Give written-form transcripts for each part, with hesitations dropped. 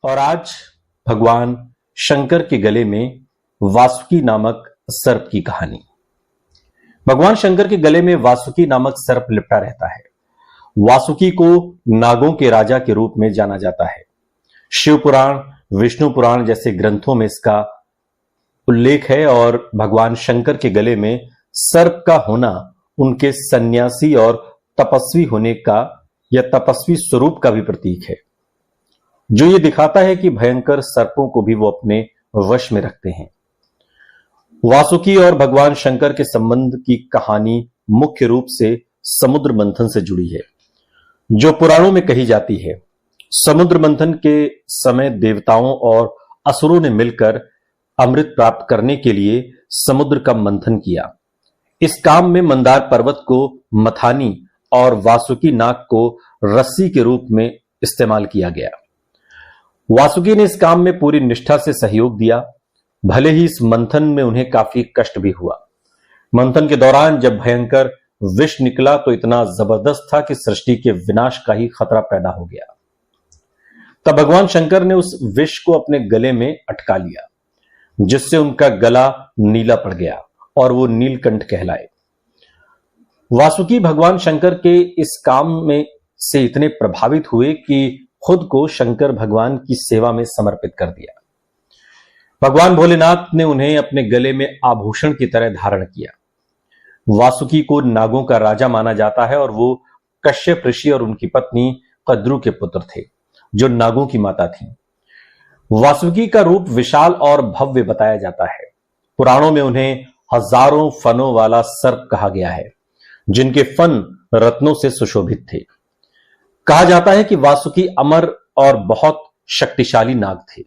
और आज भगवान शंकर के गले में वासुकी नामक सर्प की कहानी। भगवान शंकर के गले में वासुकी नामक सर्प लिपटा रहता है। वासुकी को नागों के राजा के रूप में जाना जाता है। शिव पुराण, विष्णु पुराण जैसे ग्रंथों में इसका उल्लेख है और भगवान शंकर के गले में सर्प का होना उनके सन्यासी और तपस्वी होने का या तपस्वी स्वरूप का भी प्रतीक है, जो ये दिखाता है कि भयंकर सर्पों को भी वो अपने वश में रखते हैं। वासुकी और भगवान शंकर के संबंध की कहानी मुख्य रूप से समुद्र मंथन से जुड़ी है, जो पुराणों में कही जाती है। समुद्र मंथन के समय देवताओं और असुरों ने मिलकर अमृत प्राप्त करने के लिए समुद्र का मंथन किया। इस काम में मंदार पर्वत को मथानी और वासुकी नाग को रस्सी के रूप में इस्तेमाल किया गया। वासुकी ने इस काम में पूरी निष्ठा से सहयोग दिया, भले ही इस मंथन में उन्हें काफी कष्ट भी हुआ। मंथन के दौरान जब भयंकर विष निकला तो इतना जबरदस्त था कि सृष्टि के विनाश का ही खतरा पैदा हो गया। तब भगवान शंकर ने उस विष को अपने गले में अटका लिया, जिससे उनका गला नीला पड़ गया और वो नीलकंठ कहलाए। वासुकी भगवान शंकर के इस काम में से इतने प्रभावित हुए कि खुद को शंकर भगवान की सेवा में समर्पित कर दिया। भगवान भोलेनाथ ने उन्हें अपने गले में आभूषण की तरह धारण किया। वासुकी को नागों का राजा माना जाता है और वो कश्यप ऋषि और उनकी पत्नी कद्रु के पुत्र थे, जो नागों की माता थी। वासुकी का रूप विशाल और भव्य बताया जाता है। पुराणों में उन्हें हजारों फनों वाला सर्प कहा गया है, जिनके फन रत्नों से सुशोभित थे। कहा जाता है कि वासुकी अमर और बहुत शक्तिशाली नाग थे।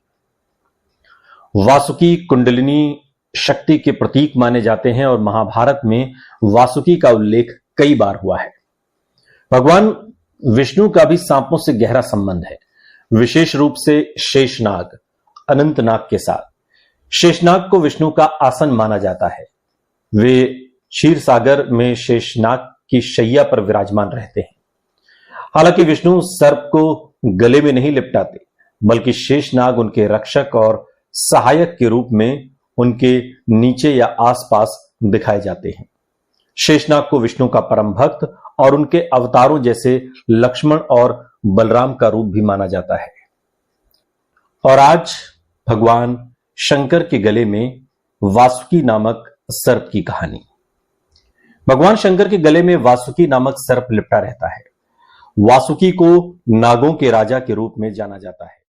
वासुकी कुंडलिनी शक्ति के प्रतीक माने जाते हैं और महाभारत में वासुकी का उल्लेख कई बार हुआ है। भगवान विष्णु का भी सांपों से गहरा संबंध है, विशेष रूप से शेषनाग, अनंतनाग के साथ। शेषनाग को विष्णु का आसन माना जाता है। वे क्षीर सागर में शेषनाग की शैया पर विराजमान रहते हैं। हालांकि विष्णु सर्प को गले में नहीं लिपटाते, बल्कि शेषनाग उनके रक्षक और सहायक के रूप में उनके नीचे या आसपास दिखाए जाते हैं। शेषनाग को विष्णु का परम भक्त और उनके अवतारों जैसे लक्ष्मण और बलराम का रूप भी माना जाता है। और आज भगवान शंकर के गले में वासुकी नामक सर्प की कहानी। भगवान शंकर के गले में वासुकी नामक सर्प लिपटा रहता है। वासुकी को नागों के राजा के रूप में जाना जाता है।